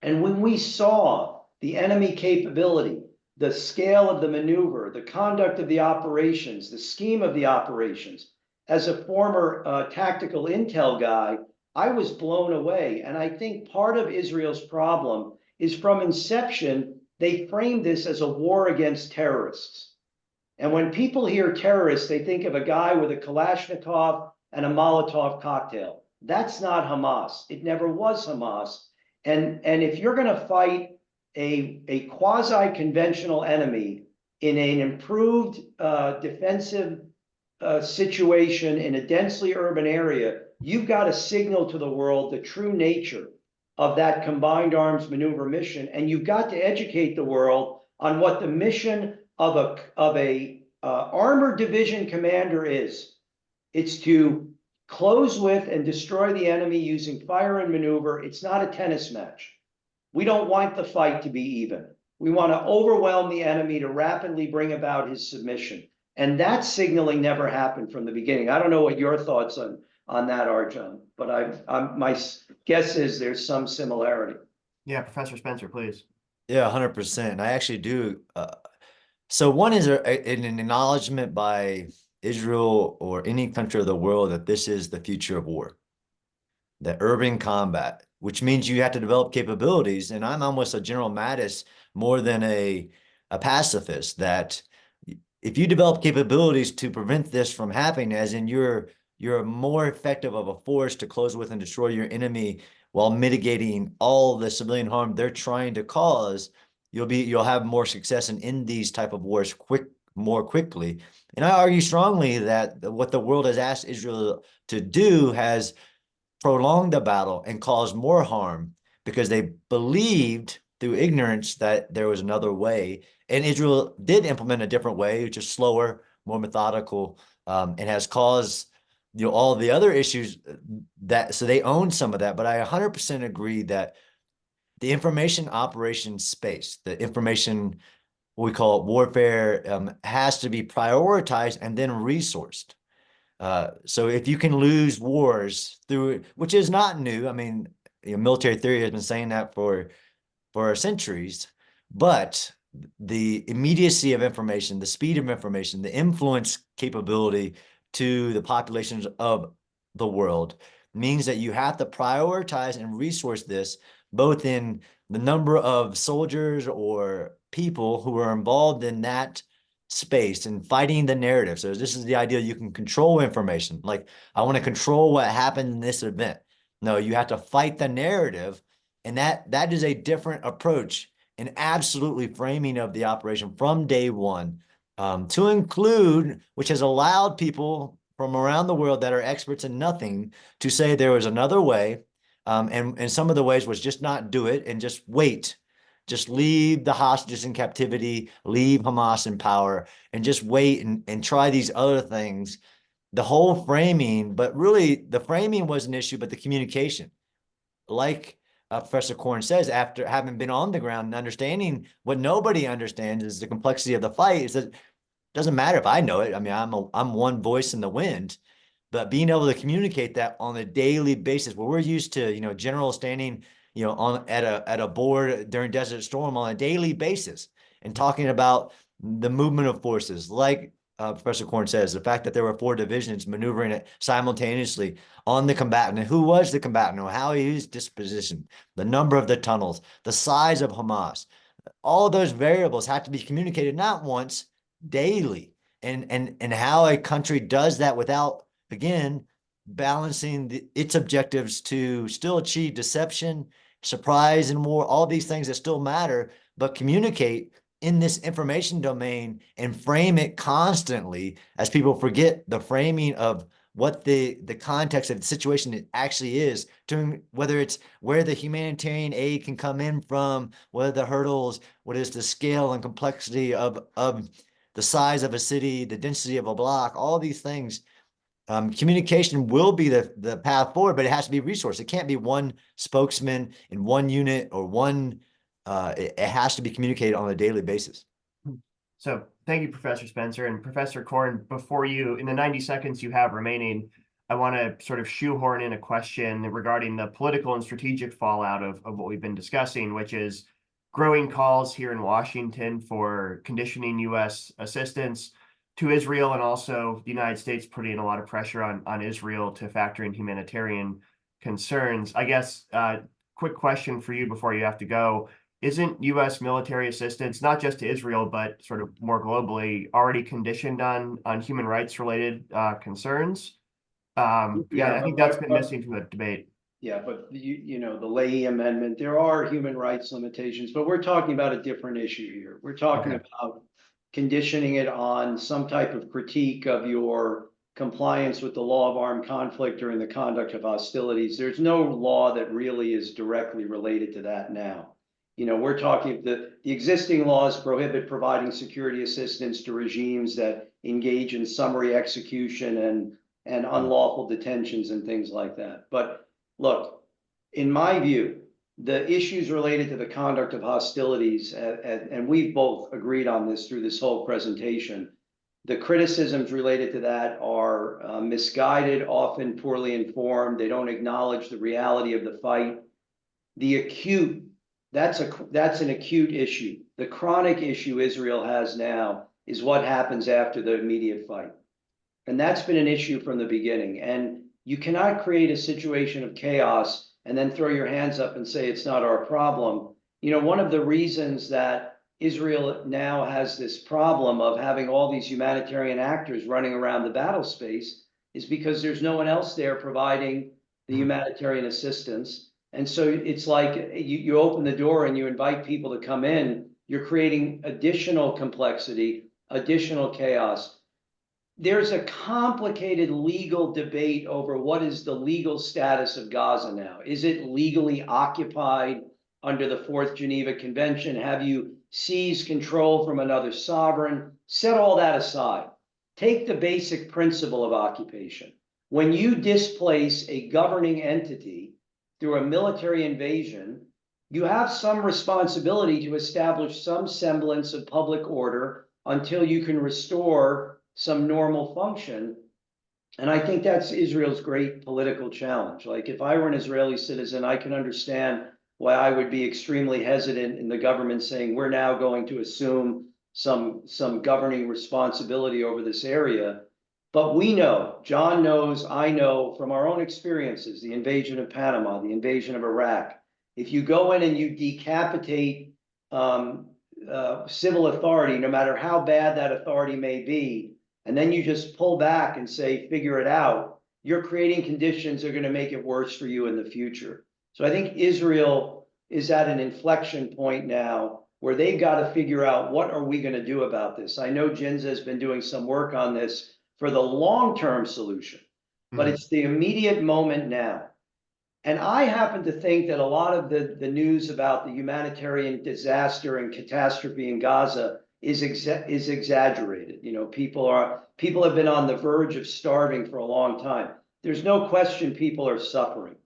And when we saw the enemy capability, the scale of the maneuver, the conduct of the operations, the scheme of the operations, as a former tactical intel guy, I was blown away. And I think part of Israel's problem is from inception, they framed this as a war against terrorists. And when people hear terrorists, they think of a guy with a Kalashnikov and a Molotov cocktail. That's not Hamas. It never was Hamas. And if you're going to fight a quasi-conventional enemy in an improved defensive situation in a densely urban area, you've got to signal to the world the true nature of that combined arms maneuver mission. And you've got to educate the world on what the mission of a armored division commander is. It's to close with and destroy the enemy using fire and maneuver. It's not a tennis match. We don't want the fight to be even. We want to overwhelm the enemy to rapidly bring about his submission. And that signaling never happened from the beginning. I don't know what your thoughts on that are, John, but my guess is there's some similarity. Yeah, Professor Spencer, please. Yeah, 100%. I actually do. So one is an acknowledgement by Israel or any country of the world that this is the future of war, the urban combat, which means you have to develop capabilities. And I'm almost a General Mattis more than a pacifist, that if you develop capabilities to prevent this from happening, as in you're more effective of a force to close with and destroy your enemy while mitigating all the civilian harm they're trying to cause, you'll have more success and end these type of wars more quickly. And I argue strongly that what the world has asked Israel to do has prolonged the battle and caused more harm because they believed through ignorance that there was another way. And Israel did implement a different way, which is slower, more methodical, and has caused all the other issues so they own some of that. But I 100% agree that the information operations space, the information, we call it warfare, has to be prioritized and then resourced. So if you can lose wars through, which is not new. I mean, military theory has been saying that for centuries, but the immediacy of information, the speed of information, the influence capability to the populations of the world means that you have to prioritize and resource this, both in the number of soldiers or people who are involved in that space and fighting the narrative. So this is the idea you can control information. Like, I want to control what happened in this event. No, you have to fight the narrative. And that is a different approach and absolutely framing of the operation from day one, to include, which has allowed people from around the world that are experts in nothing to say there was another way. And some of the ways was just not do it and just wait. Just leave the hostages in captivity, leave Hamas in power, and just wait and try these other things. The whole framing, but really the framing was an issue, but the communication, like Professor Korn says, after having been on the ground and understanding what nobody understands is the complexity of the fight, is that it doesn't matter if I know it. I mean, I'm one voice in the wind, but being able to communicate that on a daily basis, where we're used to, generals standing, on at a board during Desert Storm on a daily basis and talking about the movement of forces, like Professor Korn says, the fact that there were 4 divisions maneuvering it simultaneously on the combatant, and who was the combatant, how he was dispositioned, the number of the tunnels, the size of Hamas, all of those variables have to be communicated not once, daily, and how a country does that without, again, balancing its objectives to still achieve deception, surprise, and war, all these things that still matter, but communicate in this information domain and frame it constantly, as people forget the framing of what the context of the situation it actually is, to whether it's where the humanitarian aid can come in from, what are the hurdles, what is the scale and complexity of the size of a city, the density of a block, all these things. Communication will be the path forward, but it has to be resourced. It can't be one spokesman in one unit or one, it has to be communicated on a daily basis. So thank you, Professor Spencer. And Professor Korn, before you, in the 90 seconds you have remaining, I want to sort of shoehorn in a question regarding the political and strategic fallout of what we've been discussing, which is growing calls here in Washington for conditioning U.S. assistance to Israel, and also the United States putting a lot of pressure on Israel to factor in humanitarian concerns. I guess, quick question for you before you have to go. Isn't U.S. military assistance, not just to Israel, but sort of more globally, already conditioned on human rights related concerns? I think that's been missing from the debate. Yeah, but you know, the Leahy Amendment, there are human rights limitations, but we're talking about a different issue here. We're talking about conditioning it on some type of critique of your compliance with the law of armed conflict or in the conduct of hostilities. There's no law that really is directly related to that now. You know, we're talking, the existing laws prohibit providing security assistance to regimes that engage in summary execution and unlawful detentions and things like that. But look, in my view, the issues related to the conduct of hostilities, and we've both agreed on this through this whole presentation, the criticisms related to that are misguided, often poorly informed. They don't acknowledge the reality of the fight. The acute, that's an acute issue. The chronic issue Israel has now is what happens after the immediate fight. And that's been an issue from the beginning. And you cannot create a situation of chaos and then throw your hands up and say it's not our problem. You know, one of the reasons that Israel now has this problem of having all these humanitarian actors running around the battle space is because there's no one else there providing the humanitarian assistance. And so it's like you open the door and you invite people to come in, you're creating additional complexity, additional chaos. There's a complicated legal debate over what is the legal status of Gaza now. Is it legally occupied under the Fourth Geneva Convention? Have you seized control from another sovereign? Set all that aside. Take the basic principle of occupation. When you displace a governing entity through a military invasion, you have some responsibility to establish some semblance of public order until you can restore some normal function. And I think that's Israel's great political challenge. Like, if I were an Israeli citizen, I can understand why I would be extremely hesitant in the government saying we're now going to assume some governing responsibility over this area. But we know, John knows, I know from our own experiences, the invasion of Panama, the invasion of Iraq, if you go in and you decapitate civil authority, no matter how bad that authority may be, and then you just pull back and say, figure it out, you're creating conditions that are going to make it worse for you in the future. So I think Israel is at an inflection point now where they've got to figure out, what are we going to do about this? I know Ginza has been doing some work on this for the long-term solution, but it's the immediate moment now. And I happen to think that a lot of the news about the humanitarian disaster and catastrophe in Gaza is exaggerated. You know, people have been on the verge of starving for a long time. There's no question people are suffering,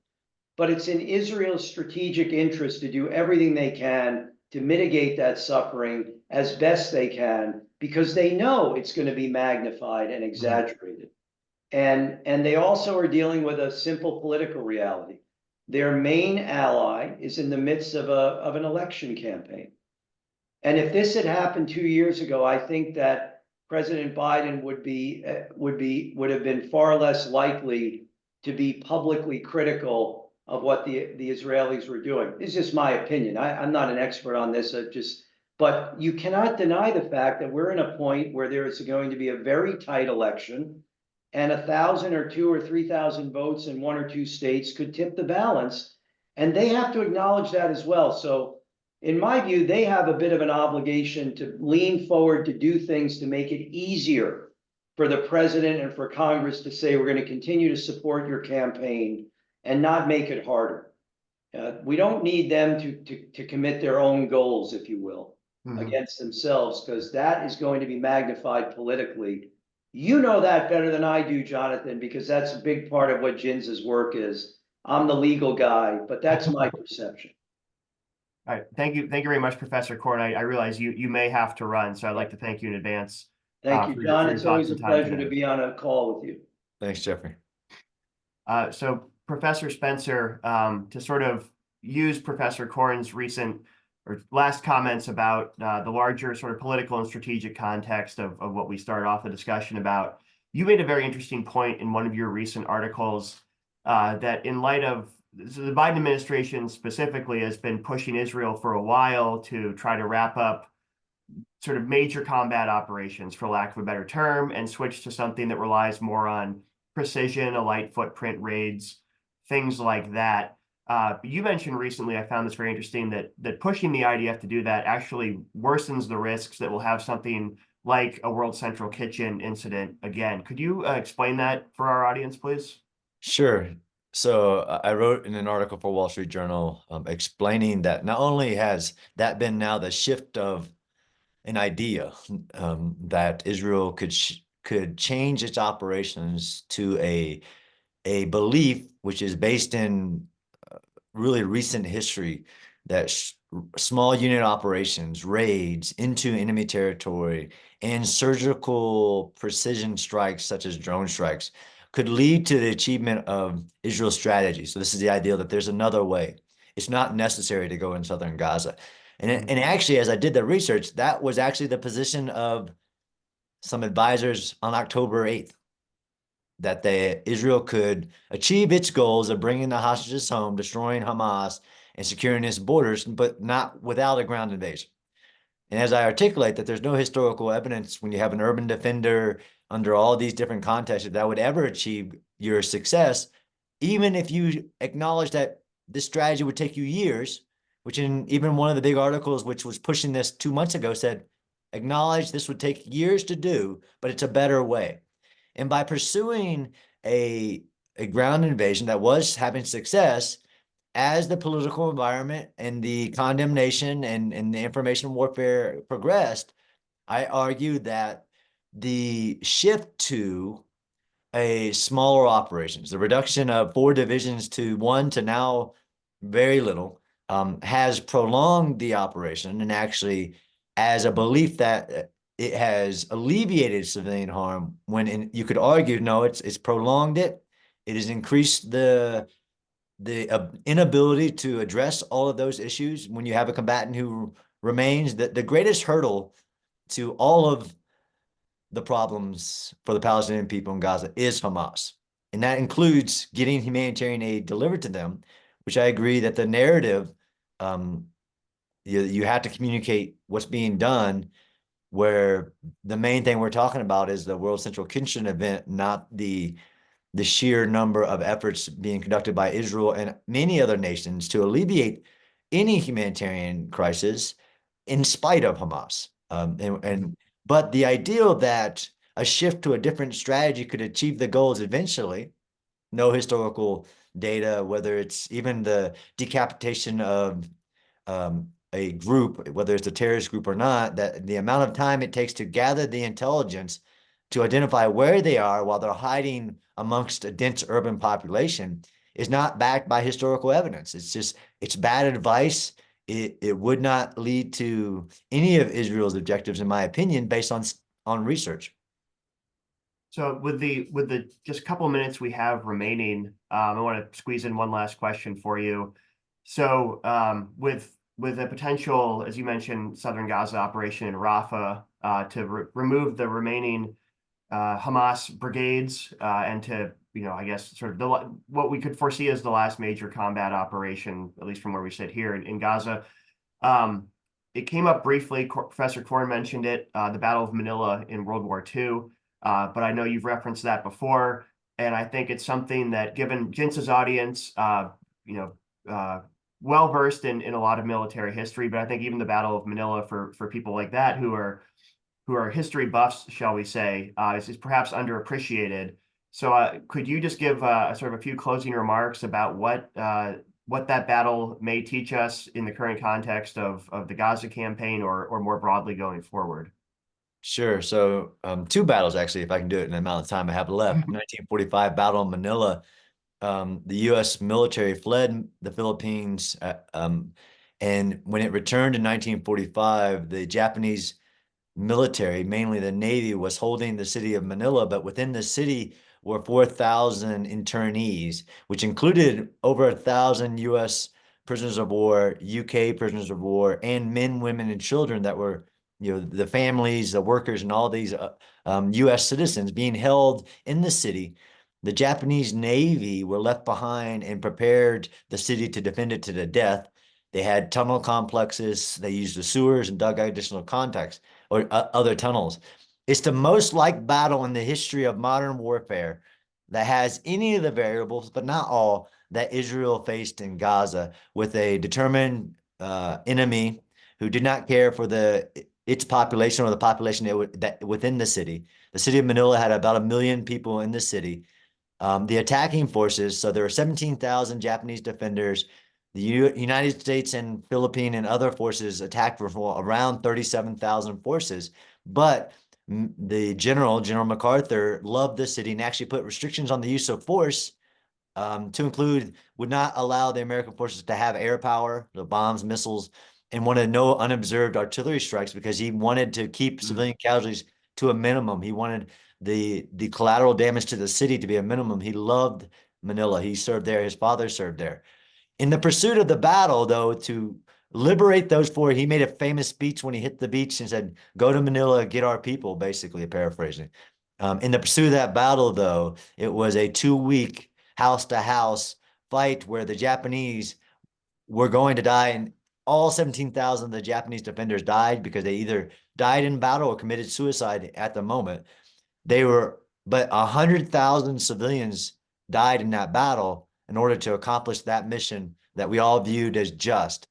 but it's in Israel's strategic interest to do everything they can to mitigate that suffering as best they can, because they know it's going to be magnified and exaggerated. And they also are dealing with a simple political reality. Their main ally is in the midst of an election campaign. And if this had happened 2 years ago, I think that President Biden would have been far less likely to be publicly critical of what the Israelis were doing. It's just my opinion. I'm not an expert on this. But you cannot deny the fact that we're in a point where there is going to be a very tight election, and 1,000 or 2,000 or 3,000 votes in 1 or 2 states could tip the balance. And they have to acknowledge that as well. So in my view, they have a bit of an obligation to lean forward to do things to make it easier for the president and for Congress to say, we're going to continue to support your campaign, and not make it harder. We don't need them to commit their own goals, if you will. against themselves, because that is going to be magnified politically. You know that better than I do, Jonathan, because that's a big part of what Jins's work is. I'm the legal guy, but that's my perception. All right, thank you very much, Professor Korn. I realize you may have to run, so I'd like to thank you in advance Thank you, for John. your It's thoughts always a and time pleasure to today. be on a call with you. Thanks, Jeffrey. So Professor Spencer, to sort of use Professor Korn's recent or last comments about the larger sort of political and strategic context of what we started off the discussion about, you made a very interesting point in one of your recent articles that in light of so the Biden administration specifically has been pushing Israel for a while to try to wrap up sort of major combat operations, for lack of a better term, and switch to something that relies more on precision, a light footprint raids, things like that. You mentioned recently, I found this very interesting, that pushing the IDF to do that actually worsens the risks that we'll have something like a World Central Kitchen incident again. Could you explain that for our audience, please? Sure. So I wrote in an article for Wall Street Journal explaining that not only has that been now the shift of an idea that Israel could change its operations to a belief which is based in really recent history that small unit operations, raids into enemy territory, and surgical precision strikes such as drone strikes could lead to the achievement of Israel's strategy. So this is the idea that there's another way. It's not necessary to go in southern Gaza. And actually, as I did the research, that was actually the position of some advisors on October 8th, that Israel could achieve its goals of bringing the hostages home, destroying Hamas, and securing its borders, but not without a ground invasion. And as I articulate that there's no historical evidence when you have an urban defender under all these different contexts that would ever achieve your success, even if you acknowledge that this strategy would take you years, which in even one of the big articles, which was pushing this 2 months ago, said, acknowledge this would take years to do, but it's a better way. And by pursuing a ground invasion that was having success, as the political environment and the condemnation and the information warfare progressed, I argued that the shift to a smaller operations, the reduction of 4 divisions to 1 to now very little, has prolonged the operation, and actually as a belief that it has alleviated civilian harm when you could argue, no, it's prolonged it. It has increased the inability to address all of those issues when you have a combatant who remains the greatest hurdle to all of the problems for the Palestinian people in Gaza is Hamas. And that includes getting humanitarian aid delivered to them, which I agree that the narrative, you have to communicate what's being done, where the main thing we're talking about is the World Central Kitchen event, not the sheer number of efforts being conducted by Israel and many other nations to alleviate any humanitarian crisis in spite of Hamas. But the ideal that a shift to a different strategy could achieve the goals eventually, no historical data, whether it's even the decapitation of a group, whether it's a terrorist group or not, that the amount of time it takes to gather the intelligence to identify where they are while they're hiding amongst a dense urban population is not backed by historical evidence. It's bad advice. It would not lead to any of Israel's objectives, in my opinion, based on research. So with the just a couple of minutes we have remaining, I want to squeeze in one last question for you. So with a potential, as you mentioned, Southern Gaza operation in Rafah to remove the remaining Hamas brigades and to, I guess sort of what we could foresee as the last major combat operation, at least from where we sit here in Gaza. It came up briefly, Professor Korn mentioned it, the Battle of Manila in World War II. But I know you've referenced that before, and I think it's something that, given Jins's audience, well versed in a lot of military history, but I think even the Battle of Manila for people like that who are history buffs, shall we say, is perhaps underappreciated. So could you just give sort of a few closing remarks about what what that battle may teach us in the current context of the Gaza campaign or more broadly going forward? Sure. So two battles, actually, if I can do it in the amount of time I have left. 1945 Battle of Manila. The U.S. military fled the Philippines, and when it returned in 1945, the Japanese military, mainly the Navy, was holding the city of Manila, but within the city were 4,000 internees, which included over 1,000 U.S. prisoners of war, UK prisoners of war, and men, women, and children that were, the families, the workers, and all these U.S. citizens being held in the city. The Japanese Navy were left behind and prepared the city to defend it to the death. They had tunnel complexes. They used the sewers and dug additional contacts or other tunnels. It's the most like battle in the history of modern warfare that has any of the variables, but not all, that Israel faced in Gaza, with a determined enemy who did not care for its population or the population that within the city. The city of Manila had about 1 million people in the city. The attacking forces, so there were 17,000 Japanese defenders. The United States and Philippine and other forces attacked for around 37,000 forces. But the General MacArthur, loved the city and actually put restrictions on the use of force, to include would not allow the American forces to have air power, the bombs, missiles, and wanted no unobserved artillery strikes because he wanted to keep civilian casualties to a minimum. He wanted the collateral damage to the city to be a minimum. He loved Manila. He served there. His father served there. In the pursuit of the battle, though, to liberate those four, he made a famous speech when he hit the beach and said, "Go to Manila, get our people," basically paraphrasing. In the pursuit of that battle, though, it was a 2-week house-to-house fight where the Japanese were going to die, and all 17,000 of the Japanese defenders died because they either died in battle or committed suicide at the moment. But 100,000 civilians died in that battle in order to accomplish that mission that we all viewed as just,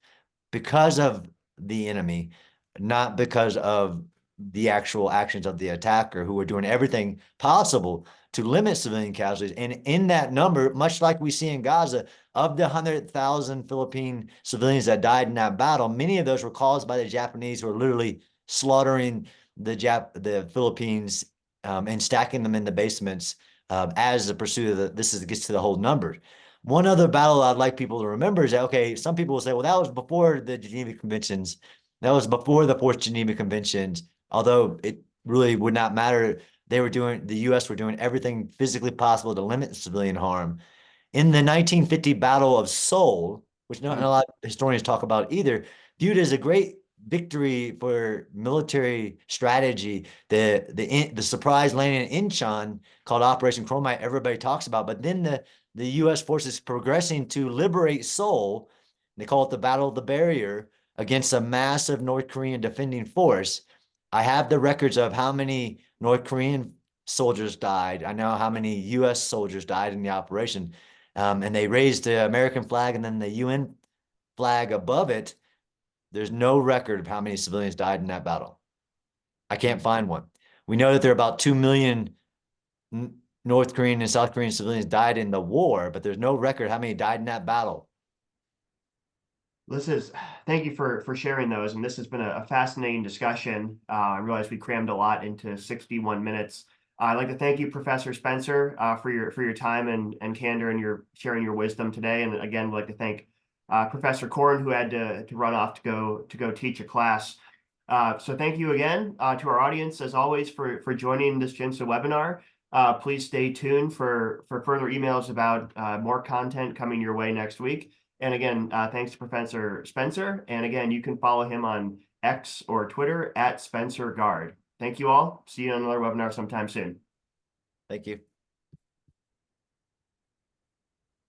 because of the enemy, not because of the actual actions of the attacker, who were doing everything possible to limit civilian casualties. And in that number, much like we see in Gaza, of the 100,000 Philippine civilians that died in that battle, many of those were caused by the Japanese, who were literally slaughtering the Philippines and stacking them in the basements as the pursuit of this gets to the whole numbers. One other battle I'd like people to remember is that, okay, some people will say, well, that was before the Geneva Conventions. That was before the Fourth Geneva Conventions, although it really would not matter. The U.S. were doing everything physically possible to limit civilian harm. In the 1950 Battle of Seoul, which not a lot of historians talk about either, viewed as a great victory for military strategy, the surprise landing in Incheon, called Operation Chromite, everybody talks about. But then the U.S. forces progressing to liberate Seoul, they call it the Battle of the Barrier, against a massive North Korean defending force. I have the records of how many North Korean soldiers died. I know how many U.S. soldiers died in the operation. And they raised the American flag and then the UN flag above it. There's no record of how many civilians died in that battle. I can't find one. We know that there are about 2 million North Korean and South Korean civilians died in the war, but there's no record how many died in that battle. Thank you for sharing those. And this has been a fascinating discussion. I realize we crammed a lot into 61 minutes. I'd like to thank you, Professor Spencer, for your time and candor and your sharing your wisdom today. And again, we'd like to thank Professor Korn, who had to run off to go teach a class. So thank you again to our audience, as always, for joining this GINSA webinar. Please stay tuned for further emails about more content coming your way next week. And again, thanks to Professor Spencer. And again, you can follow him on X or Twitter @SpencerGuard. Thank you all. See you on another webinar sometime soon. Thank you.